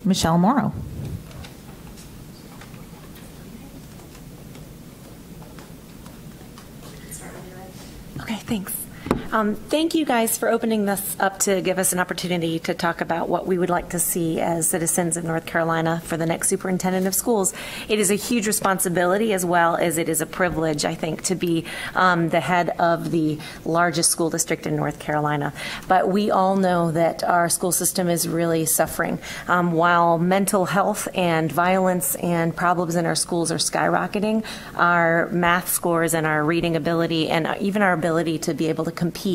Michelle Morrow. Okay, thanks. Thank you guys for opening this up to give us an opportunity to talk about what we would like to see as citizens of North Carolina for the next superintendent of schools. It is a huge responsibility as well as it is a privilege, I think, to be the head of the largest school district in North Carolina. But we all know that our school system is really suffering. While mental health and violence and problems in our schools are skyrocketing, our math scores and our reading ability and even our ability to be able to compete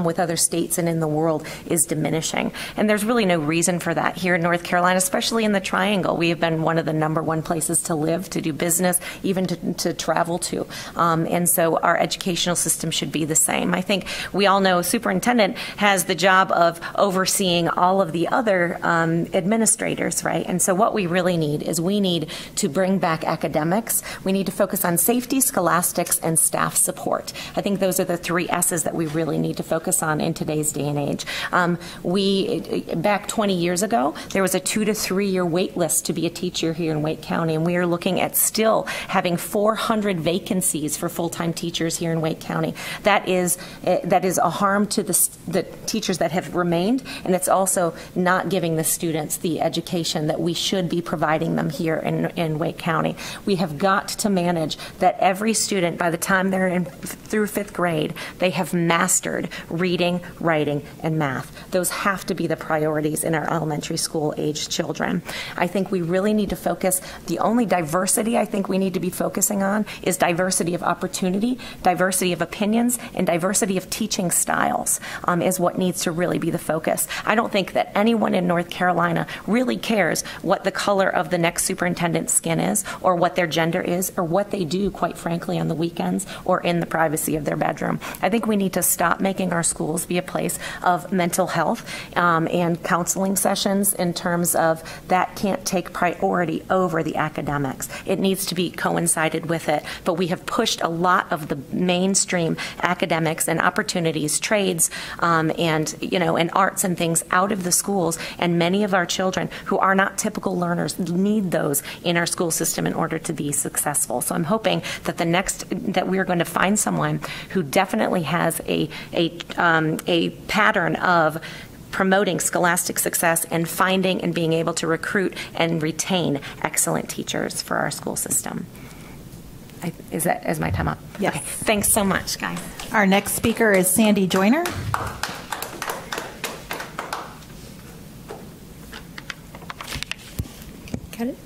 with other states and in the world is diminishing. And there's really no reason for that here in North Carolina, especially in the Triangle. We have been one of the #1 places to live, to do business, even to travel to. And so our educational system should be the same. I think we all know a superintendent has the job of overseeing all of the other administrators, right? And so what we really need is we need to bring back academics. We need to focus on safety, scholastics, and staff support. I think those are the 3 S's that we really need to focus on in today's day and age. Back 20 years ago, there was a 2 to 3 year wait list to be a teacher here in Wake County, and we are looking at still having 400 vacancies for full-time teachers here in Wake County. That is a harm to the teachers that have remained, and it's also not giving the students the education that we should be providing them here in Wake County. We have got to manage that every student, by the time they're through 5th grade, they have mastered reading, writing, and math. Those have to be the priorities in our elementary school aged children. I think we really need to focus, the only diversity I think we need to be focusing on is diversity of opportunity, diversity of opinions, and diversity of teaching styles is what needs to really be the focus. I don't think that anyone in North Carolina really cares what the color of the next superintendent's skin is, or what their gender is, or what they do, quite frankly, on the weekends or in the privacy of their bedroom. I think we need to stop making our schools be a place of mental health and counseling sessions in terms of that can't take priority over the academics. It needs to be coincided with it, but we have pushed a lot of the mainstream academics and opportunities, trades, and arts and things out of the schools, and many of our children who are not typical learners need those in our school system in order to be successful. So I'm hoping that that we're going to find someone who definitely has a pattern of promoting scholastic success and finding and being able to recruit and retain excellent teachers for our school system. Is my time up? Yes. Okay. Thanks so much, guys. Our next speaker is Sandy Joyner. Got it?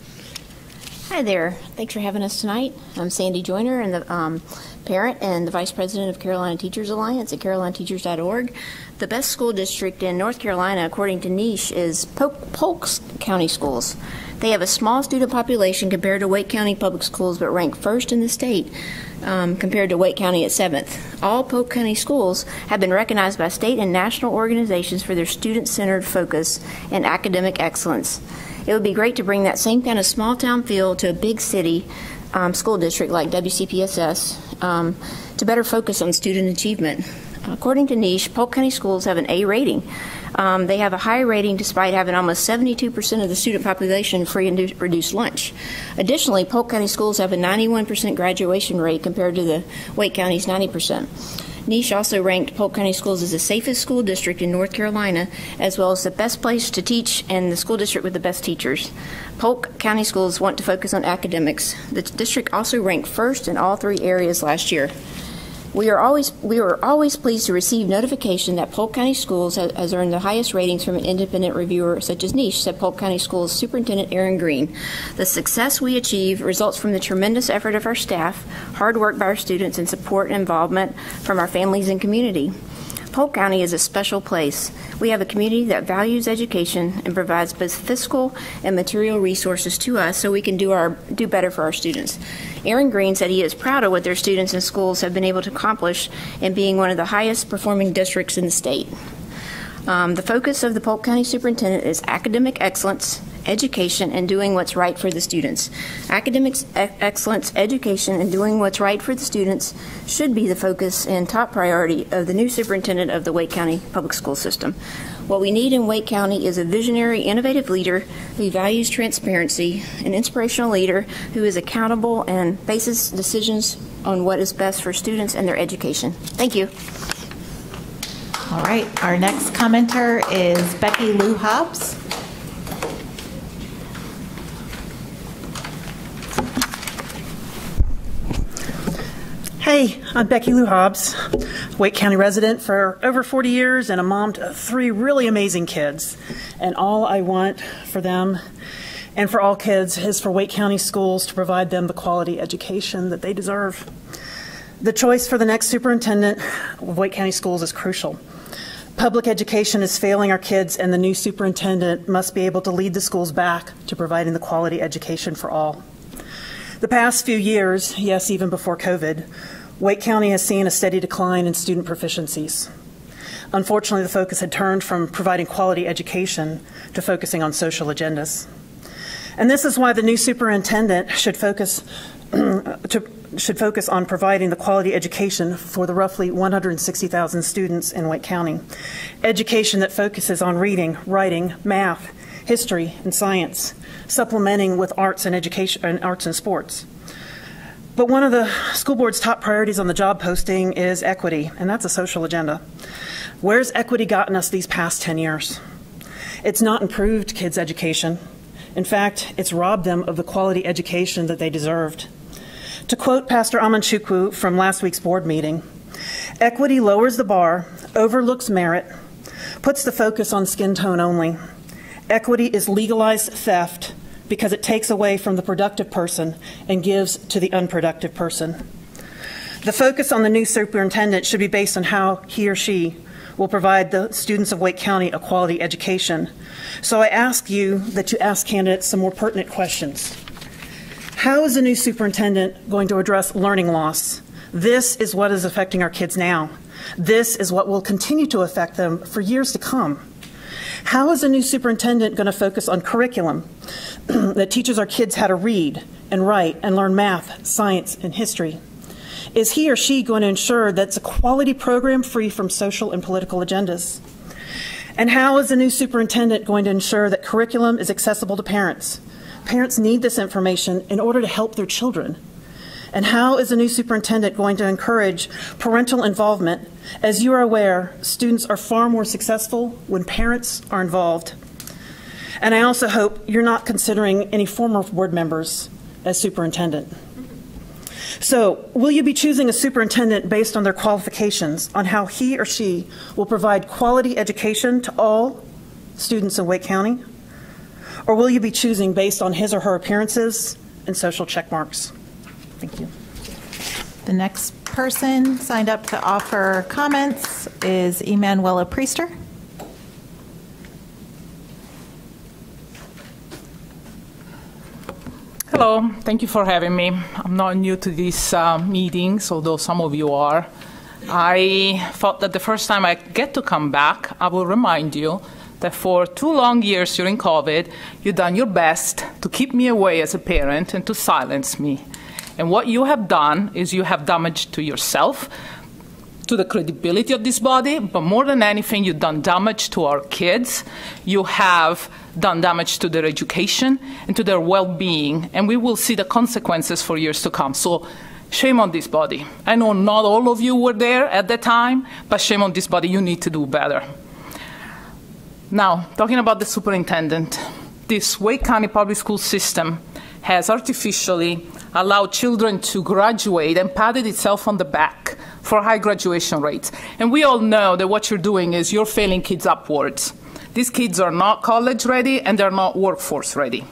Hi there. Thanks for having us tonight. I'm Sandy Joyner, and the parent and the vice president of Carolina Teachers Alliance at carolinateachers.org. The best school district in North Carolina, according to Niche, is Polk County Schools. They have a small student population compared to Wake County Public Schools, but rank first in the state compared to Wake County at 7th. All Polk County schools have been recognized by state and national organizations for their student-centered focus and academic excellence. It would be great to bring that same kind of small-town feel to a big city school district like WCPSS to better focus on student achievement. According to Niche, Polk County schools have an A rating. They have a high rating despite having almost 72% of the student population free and reduced lunch. Additionally, Polk County schools have a 91% graduation rate compared to the Wake County's 90%. Niche also ranked Polk County Schools as the safest school district in North Carolina, as well as the best place to teach and the school district with the best teachers. Polk County Schools want to focus on academics. The district also ranked first in all 3 areas last year. We were always pleased to receive notification that Polk County Schools has earned the highest ratings from an independent reviewer such as Niche, said Polk County Schools Superintendent Aaron Green. The success we achieve results from the tremendous effort of our staff, hard work by our students, and support and involvement from our families and community. Polk County is a special place. We have a community that values education and provides both fiscal and material resources to us so we can do better for our students. Aaron Green said he is proud of what their students and schools have been able to accomplish in being one of the highest performing districts in the state. The focus of the Polk County Superintendent is academic excellence, education, and doing what's right for the students. Academic excellence, education, and doing what's right for the students should be the focus and top priority of the new superintendent of the Wake County Public School System. What we need in Wake County is a visionary, innovative leader who values transparency, an inspirational leader who is accountable and bases decisions on what is best for students and their education. Thank you. All right, our next commenter is Becky Lou Hobbs. Hey, I'm Becky Lou Hobbs, Wake County resident for over 40 years and a mom to 3 really amazing kids. And all I want for them and for all kids is for Wake County schools to provide them the quality education that they deserve. The choice for the next superintendent of Wake County schools is crucial. Public education is failing our kids, and the new superintendent must be able to lead the schools back to providing the quality education for all. The past few years, yes, even before COVID, Wake County has seen a steady decline in student proficiencies. Unfortunately, the focus had turned from providing quality education to focusing on social agendas. And this is why the new superintendent should focus on providing the quality education for the roughly 160,000 students in Wake County. Education that focuses on reading, writing, math, history, and science, supplementing with arts and education and arts and sports. But one of the school board's top priorities on the job posting is equity, and that's a social agenda. Where's equity gotten us these past 10 years? It's not improved kids' education. In fact, it's robbed them of the quality education that they deserved. To quote Pastor Amanchukwu from last week's board meeting, equity lowers the bar, overlooks merit, puts the focus on skin tone only. Equity is legalized theft because it takes away from the productive person and gives to the unproductive person. The focus on the new superintendent should be based on how he or she will provide the students of Wake County a quality education. So I ask you that you ask candidates some more pertinent questions. How is the new superintendent going to address learning loss? This is what is affecting our kids now. This is what will continue to affect them for years to come. How is the new superintendent going to focus on curriculum that teaches our kids how to read and write and learn math, science, and history? Is he or she going to ensure that it's a quality program free from social and political agendas? And how is the new superintendent going to ensure that curriculum is accessible to parents? Parents need this information in order to help their children. And how is the new superintendent going to encourage parental involvement? As you are aware, students are far more successful when parents are involved. And I also hope you're not considering any former board members as superintendent. So, will you be choosing a superintendent based on their qualifications, on how he or she will provide quality education to all students in Wake County? Or will you be choosing based on his or her appearances and social check marks? Thank you. The next person signed up to offer comments is Emanuela Priester. Hello, thank you for having me. I'm not new to these meetings, although some of you are. I thought that the first time I get to come back, I will remind you that for 2 long years during COVID, you've done your best to keep me away as a parent and to silence me. And what you have done is you have damaged to yourself, to the credibility of this body, but more than anything, you've done damage to our kids. You have done damage to their education and to their well-being, and we will see the consequences for years to come. So shame on this body. I know not all of you were there at the time, but shame on this body. You need to do better. Now, talking about the superintendent, this Wake County public school system has artificially allowed children to graduate and patted itself on the back for high graduation rates. And we all know that what you're doing is you're failing kids upwards. These kids are not college ready and they're not workforce ready.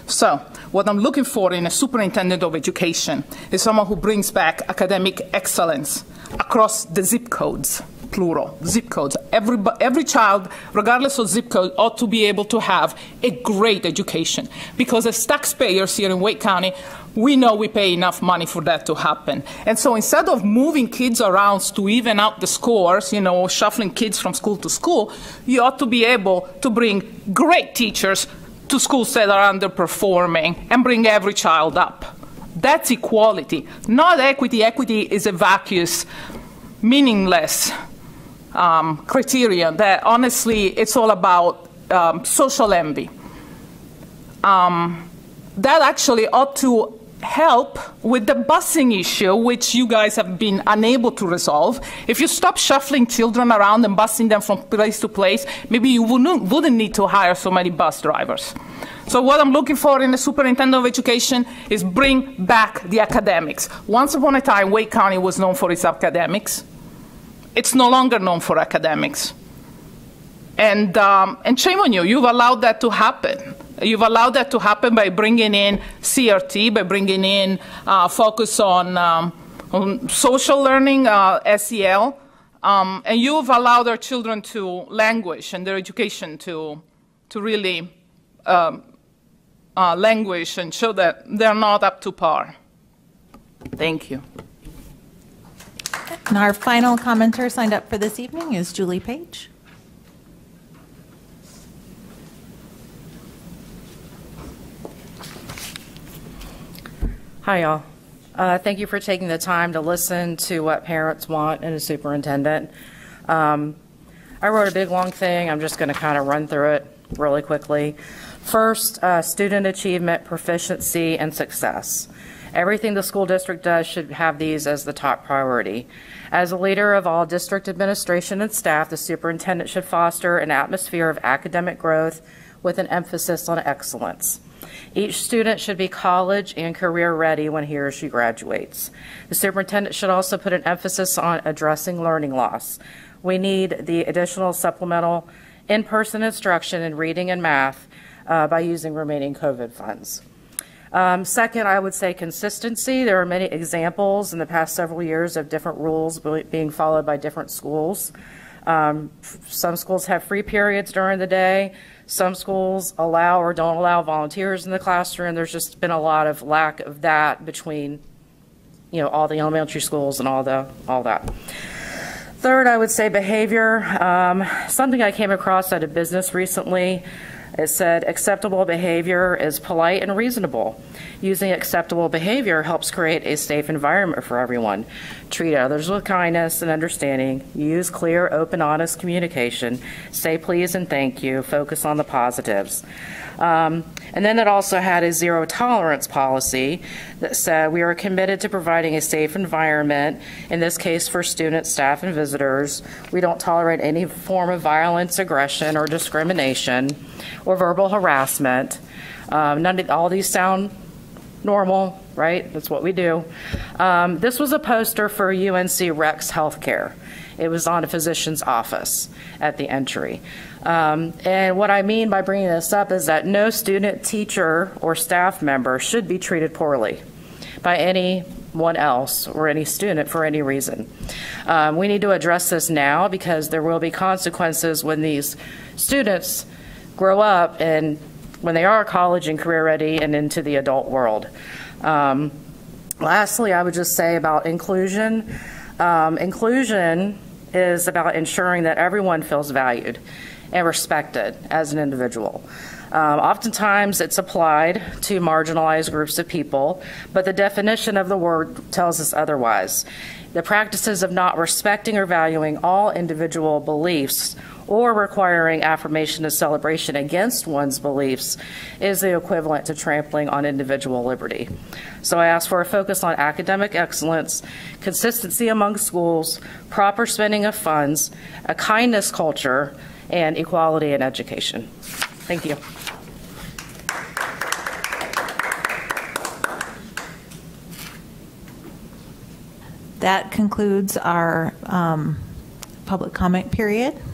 So what I'm looking for in a superintendent of education is someone who brings back academic excellence across the zip codes, plural, zip codes. Every child, regardless of zip code, ought to be able to have a great education. Because as taxpayers here in Wake County, we know we pay enough money for that to happen. And so instead of moving kids around to even out the scores, you know, shuffling kids from school to school, you ought to be able to bring great teachers to schools that are underperforming and bring every child up. That's equality, not equity. Equity is a vacuous, meaningless criteria that honestly it's all about social envy. That actually ought to help with the busing issue, which you guys have been unable to resolve. If you stop shuffling children around and busing them from place to place, maybe you wouldn't need to hire so many bus drivers. So what I'm looking for in the superintendent of education is bring back the academics. Once upon a time, Wake County was known for its academics. It's no longer known for academics. And shame on you, you've allowed that to happen. You've allowed that to happen by bringing in CRT, by bringing in focus on social learning, SEL, and you've allowed our children to languish and their education to really languish and show that they're not up to par. Thank you. And our final commenter signed up for this evening is Julie Page. Hi, y'all. Thank you for taking the time to listen to what parents want in a superintendent. I wrote a big, long thing. I'm just going to kind of run through it really quickly. First, student achievement, proficiency, and success. Everything the school district does should have these as the top priority. As a leader of all district administration and staff, the superintendent should foster an atmosphere of academic growth with an emphasis on excellence. Each student should be college and career ready when he or she graduates. The superintendent should also put an emphasis on addressing learning loss. We need the additional supplemental in-person instruction in reading and math by using remaining COVID funds. Second, I would say consistency. There are many examples in the past several years of different rules being followed by different schools. Some schools have free periods during the day. Some schools allow or don't allow volunteers in the classroom. There's just been a lot of lack of that between, all the elementary schools and all that. Third, I would say behavior. Something I came across at a business recently. It said acceptable behavior is polite and reasonable. Using acceptable behavior helps create a safe environment for everyone. Treat others with kindness and understanding. Use clear, open, honest communication. Say please and thank you. Focus on the positives. And then it also had a zero tolerance policy that said we are committed to providing a safe environment, in this case for students, staff, and visitors. We don't tolerate any form of violence, aggression, or discrimination, or verbal harassment. All these sound normal, right? That's what we do. This was a poster for UNC Rex Healthcare. It was on a physician's office at the entry. And what I mean by bringing this up is that no student, teacher, or staff member should be treated poorly by anyone else or any student for any reason. We need to address this now because there will be consequences when these students grow up and when they are college and career ready and into the adult world. Lastly, I would just say about inclusion. Inclusion is about ensuring that everyone feels valued and respected as an individual. Oftentimes it's applied to marginalized groups of people, but the definition of the word tells us otherwise. The practices of not respecting or valuing all individual beliefs or requiring affirmation and celebration against one's beliefs is the equivalent to trampling on individual liberty. So I ask for a focus on academic excellence, consistency among schools, proper spending of funds, a kindness culture, and equality in education. Thank you. That concludes our public comment period.